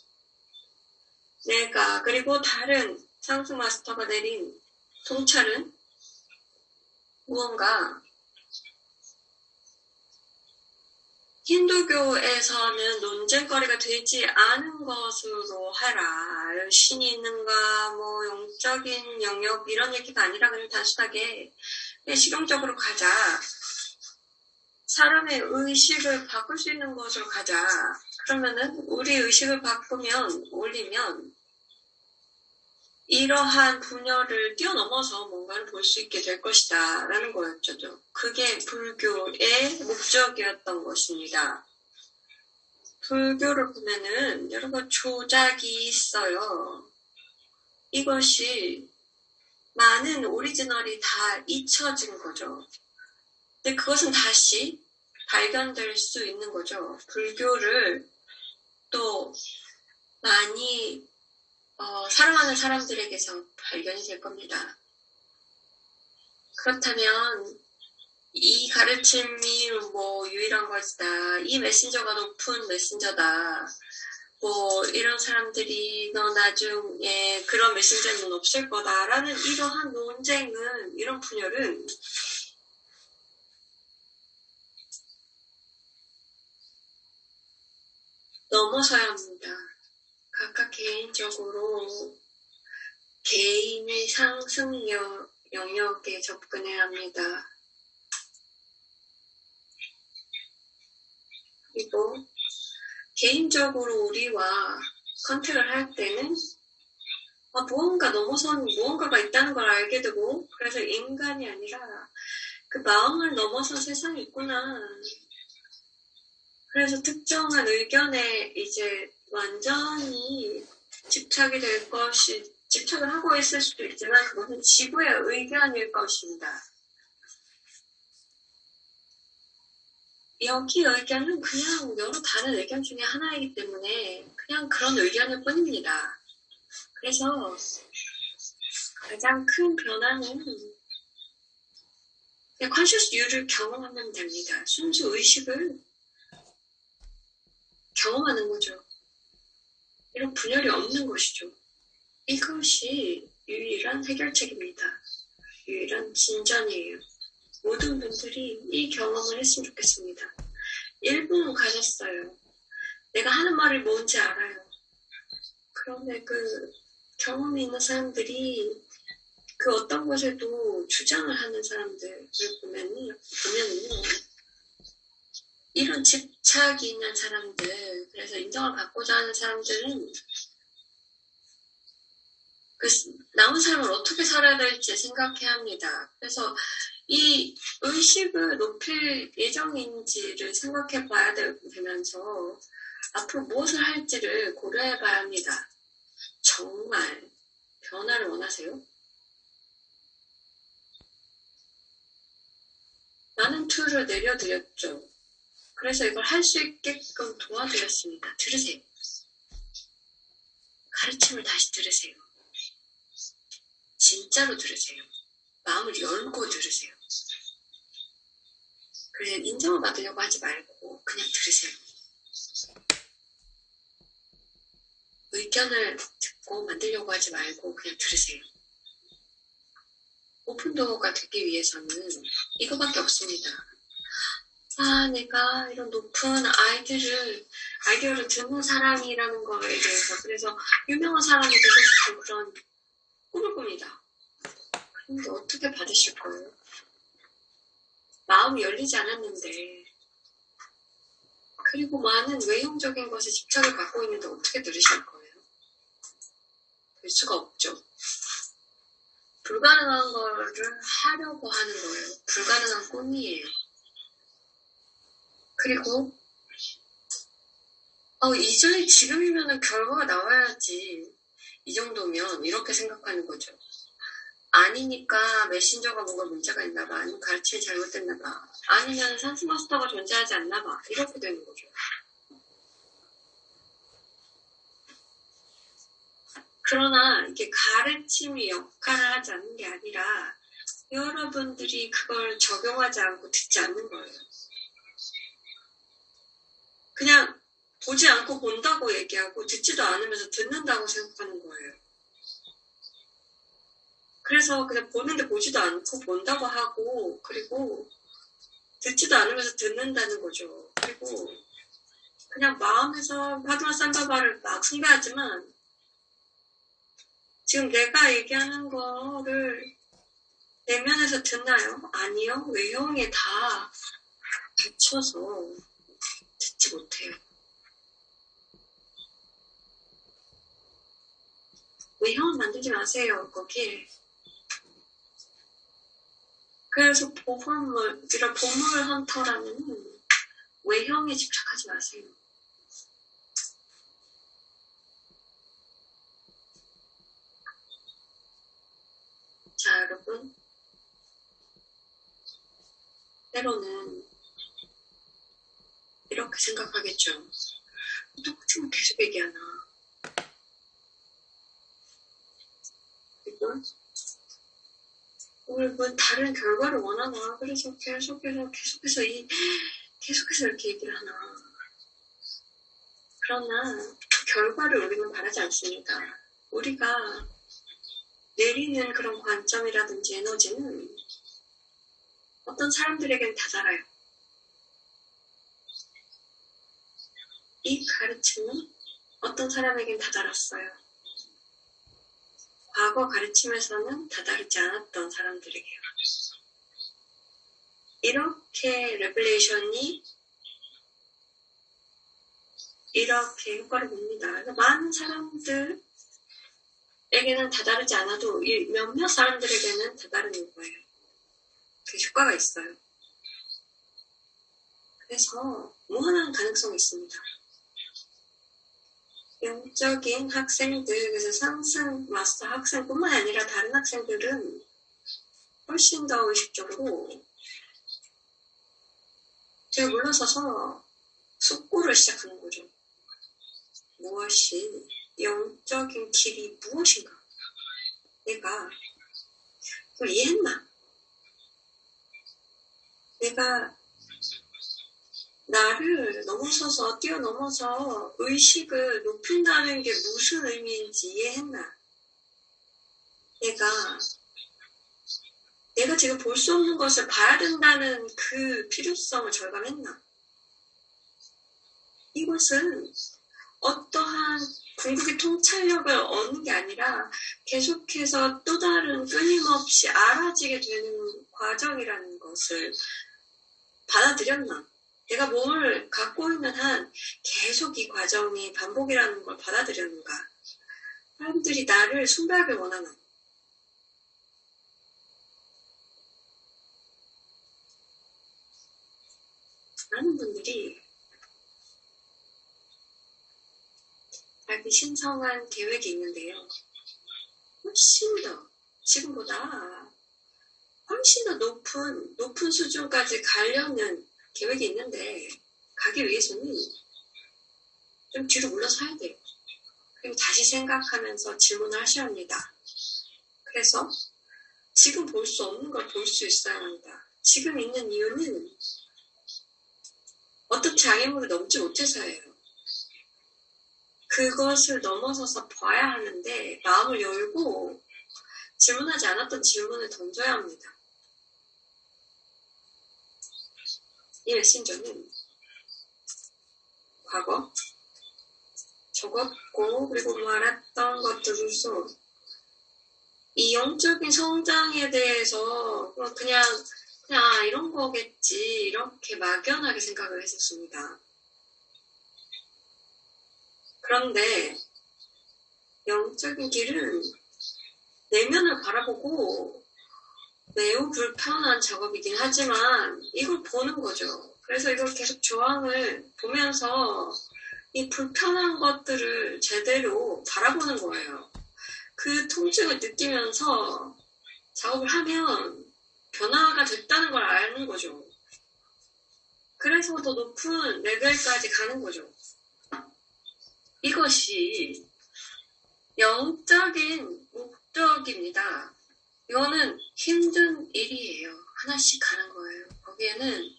내가, 그리고 다른 상승 마스터가 내린 통찰은 무언가 힌두교에서는 논쟁거리가 되지 않은 것으로 하라. 신이 있는가, 뭐 영적인 영역 이런 얘기가 아니라 그냥 단순하게 그냥 실용적으로 가자. 사람의 의식을 바꿀 수 있는 것으로 가자. 그러면은 우리 의식을 바꾸면, 올리면 이러한 분열을 뛰어넘어서 뭔가를 볼 수 있게 될 것이다 라는 거였죠. 그게 불교의 목적이었던 것입니다. 불교를 보면은 여러분 조작이 있어요. 이것이 많은 오리지널이 다 잊혀진 거죠. 근데 그것은 다시 발견될 수 있는 거죠. 불교를 또 많이 사랑하는 사람들에게서 발견이 될 겁니다. 그렇다면 이 가르침이 뭐 유일한 것이다. 이 메신저가 높은 메신저다. 뭐 이런 사람들이 너 나중에 그런 메신저는 없을 거다라는 이러한 논쟁은, 이런 분열은 넘어서야 합니다. 각각 개인적으로 개인의 상승 영역에 접근해야 합니다. 그리고 개인적으로 우리와 컨택을 할 때는 무언가 넘어선 무언가가 있다는 걸 알게 되고, 그래서 인간이 아니라 그 마음을 넘어선 세상이 있구나. 그래서 특정한 의견에 이제 완전히 집착이 될 집착을 하고 있을 수도 있지만 그것은 지구의 의견일 것입니다. 여기 의견은 그냥 여러 다른 의견 중에 하나이기 때문에 그냥 그런 의견일 뿐입니다. 그래서 가장 큰 변화는 그냥 conscious you를 경험하면 됩니다. 순수 의식을 경험하는 거죠. 이런 분열이 없는 것이죠. 이것이 유일한 해결책입니다. 유일한 진전이에요. 모든 분들이 이 경험을 했으면 좋겠습니다. 1분 가졌어요. 내가 하는 말이 뭔지 알아요. 그런데 그 경험이 있는 사람들이 그 어떤 것에도 주장을 하는 사람들을 보면은요, 이런 집착이 있는 사람들, 그래서 인정을 받고자 하는 사람들은 그 남은 삶을 어떻게 살아야 될지 생각해야 합니다. 그래서 이 의식을 높일 예정인지를 생각해 봐야 되면서 앞으로 무엇을 할지를 고려해 봐야 합니다. 정말 변화를 원하세요? 많은 툴을 내려드렸죠. 그래서 이걸 할 수 있게끔 도와드렸습니다. 들으세요. 가르침을 다시 들으세요. 진짜로 들으세요. 마음을 열고 들으세요. 그래서 인정을 받으려고 하지 말고 그냥 들으세요. 의견을 듣고 만들려고 하지 말고 그냥 들으세요. 오픈도어가 되기 위해서는 이거밖에 없습니다. 내가 이런 높은 아이디어를 듣는 사람이라는 거에 대해서, 그래서 유명한 사람이 되고 싶은 그런 꿈을 꿉니다. 근데 어떻게 받으실 거예요? 마음이 열리지 않았는데, 그리고 많은 외형적인 것에 집착을 갖고 있는데 어떻게 들으실 거예요? 될 수가 없죠. 불가능한 거를 하려고 하는 거예요. 불가능한 꿈이에요. 그리고 이전에 지금이면은 결과가 나와야지. 이 정도면 이렇게 생각하는 거죠. 아니니까 메신저가 뭔가 문제가 있나 봐. 아니면 가르침이 잘못됐나 봐. 아니면 산스마스터가 존재하지 않나 봐. 이렇게 되는 거죠. 그러나 이게 가르침이 역할을 하지 않는 게 아니라 여러분들이 그걸 적용하지 않고 듣지 않는 거예요. 그냥 보지 않고 본다고 얘기하고 듣지도 않으면서 듣는다고 생각하는 거예요. 그래서 그냥 보는데 보지도 않고 본다고 하고 그리고 듣지도 않으면서 듣는다는 거죠. 그리고 그냥 마음에서 파드마 삼바바를 막 숭배하지만 지금 내가 얘기하는 거를 내면에서 듣나요? 아니요. 외형에 다 붙여서 듣지 못해요. 외형은 만들지 마세요. 거기에. 그래서 이런 보물 헌터라는 외형에 집착하지 마세요. 자, 여러분. 때로는 이렇게 생각하겠죠. 똑같은 계속 얘기하나. 그리고 오늘 뭐 다른 결과를 원하나. 그래서 계속해서 이렇게 얘기를 하나. 그러나 그 결과를 우리는 바라지 않습니다. 우리가 내리는 그런 관점이라든지 에너지는 어떤 사람들에게는 다 달아요. 이 가르침은 어떤 사람에게는 다 달았어요. 과거 가르침에서는 다다르지 않았던 사람들에게요. 이렇게 레벨레이션이 이렇게 효과를 봅니다. 그러니까 많은 사람들에게는 다다르지 않아도 몇몇 사람들에게는 다다르는 거예요. 그 효과가 있어요. 그래서 무한한 가능성이 있습니다. 영적인 학생들, 그래서 상승 마스터 학생뿐만 아니라 다른 학생들은 훨씬 더 의식적으로 제가 물러서서 숙고를 시작하는 거죠. 무엇이 영적인 길이 무엇인가? 내가 그걸 이해했나? 내가 나를 뛰어넘어서 의식을 높인다는 게 무슨 의미인지 이해했나? 내가 지금 볼 수 없는 것을 봐야 된다는 그 필요성을 절감했나? 이것은 어떠한 궁극의 통찰력을 얻는 게 아니라 계속해서 또 다른 끊임없이 알아지게 되는 과정이라는 것을 받아들였나? 내가 몸을 갖고 있는 한 계속 이 과정이 반복이라는 걸 받아들였는가? 사람들이 나를 숭배하길 원하나? 많은 분들이 자기 신성한 계획이 있는데요. 훨씬 더, 지금보다 훨씬 더 높은 수준까지 가려는 계획이 있는데 가기 위해서는 좀 뒤로 물러서야 돼요. 그리고 다시 생각하면서 질문을 하셔야 합니다. 그래서 지금 볼 수 없는 걸 볼 수 있어야 합니다. 지금 있는 이유는 어떤 장애물을 넘지 못해서예요. 그것을 넘어서서 봐야 하는데 마음을 열고 질문하지 않았던 질문을 던져야 합니다. 이 메신저는 과거 적었고 그리고 말했던 것들로서 이 영적인 성장에 대해서 그냥 이런 거겠지 이렇게 막연하게 생각을 했었습니다. 그런데 영적인 길은 내면을 바라보고 매우 불편한 작업이긴 하지만 이걸 보는 거죠. 그래서 이걸 계속 조항을 보면서 이 불편한 것들을 제대로 바라보는 거예요. 그 통증을 느끼면서 작업을 하면 변화가 됐다는 걸 아는 거죠. 그래서 더 높은 레벨까지 가는 거죠. 이것이 영적인 목적입니다. 이거는 힘든 일이에요. 하나씩 가는 거예요. 거기에는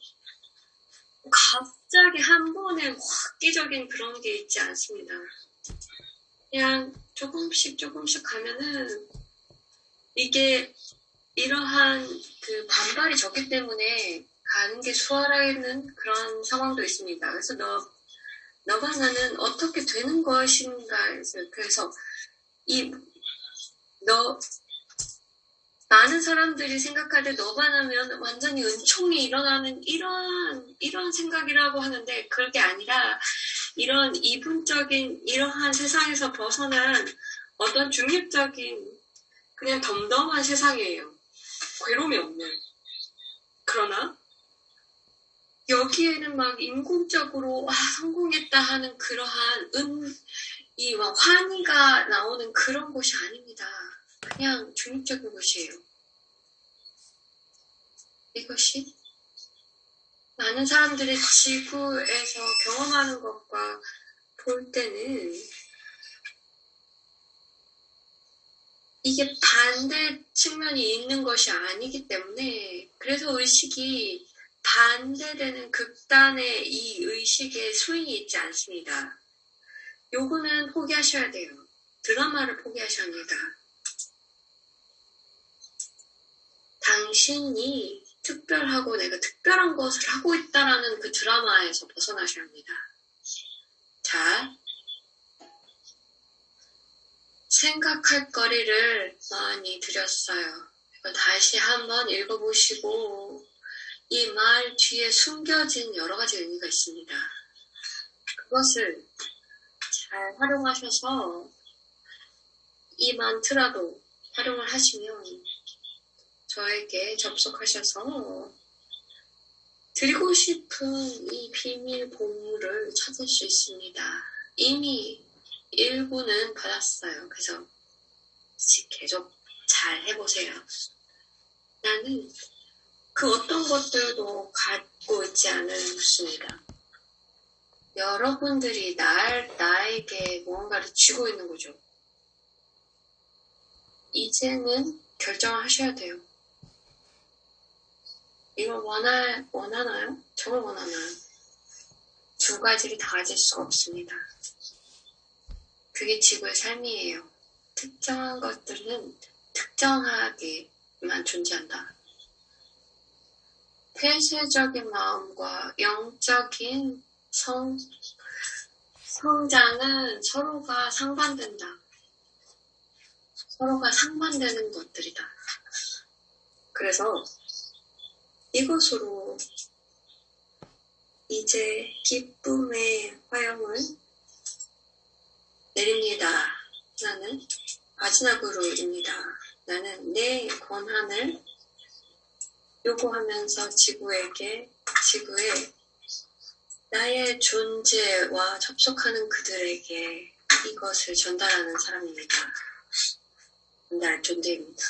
갑자기 한 번에 획기적인 그런 게 있지 않습니다. 그냥 조금씩 가면은 이게 이러한 그 반발이 적기 때문에 가는 게 수월하는 그런 상황도 있습니다. 그래서 너가 나는 어떻게 되는 것인가. 그래서 많은 사람들이 생각할 때 너가 나면 완전히 은총이 일어나는 이런 생각이라고 하는데 그게 아니라 이런 이분적인 이러한 세상에서 벗어난 어떤 중립적인 그냥 덤덤한 세상이에요. 괴로움이 없는. 그러나 여기에는 막 인공적으로 성공했다 하는 그러한 이 환희가 나오는 그런 곳이 아닙니다. 그냥 중립적인 곳이에요. 이것이 많은 사람들이 지구에서 경험하는 것과 볼 때는 이게 반대 측면이 있는 것이 아니기 때문에 그래서 의식이 반대되는 극단의 이 의식에 수익이 있지 않습니다. 요거는 포기하셔야 돼요. 드라마를 포기하셔야 합니다. 당신이 특별하고 내가 특별한 것을 하고 있다라는 그 드라마에서 벗어나셔야 합니다. 자, 생각할 거리를 많이 드렸어요. 이거 다시 한번 읽어보시고 이 말 뒤에 숨겨진 여러 가지 의미가 있습니다. 그것을 잘 활용하셔서 이 만트라도 활용을 하시면 저에게 접속하셔서 드리고 싶은 이 비밀 보물을 찾을 수 있습니다. 이미 일부는 받았어요. 그래서 계속 잘 해보세요. 나는 그 어떤 것들도 갖고 있지 않습니다. 여러분들이 나에게 무언가를 쥐고 있는 거죠. 이제는 결정을 하셔야 돼요. 이걸 원하나요? 정말 원하나요? 두 가지를 다 가질 수가 없습니다. 그게 지구의 삶이에요. 특정한 것들은 특정하게만 존재한다. 폐쇄적인 마음과 영적인 성장은 서로가 상반된다. 서로가 상반되는 것들이다. 그래서 이것으로 이제 기쁨의 화염을 내립니다. 나는 마지막으로입니다. 나는 내 권한을 요구하면서 지구에 나의 존재와 접속하는 그들에게 이것을 전달하는 사람입니다. 전달 존재입니다.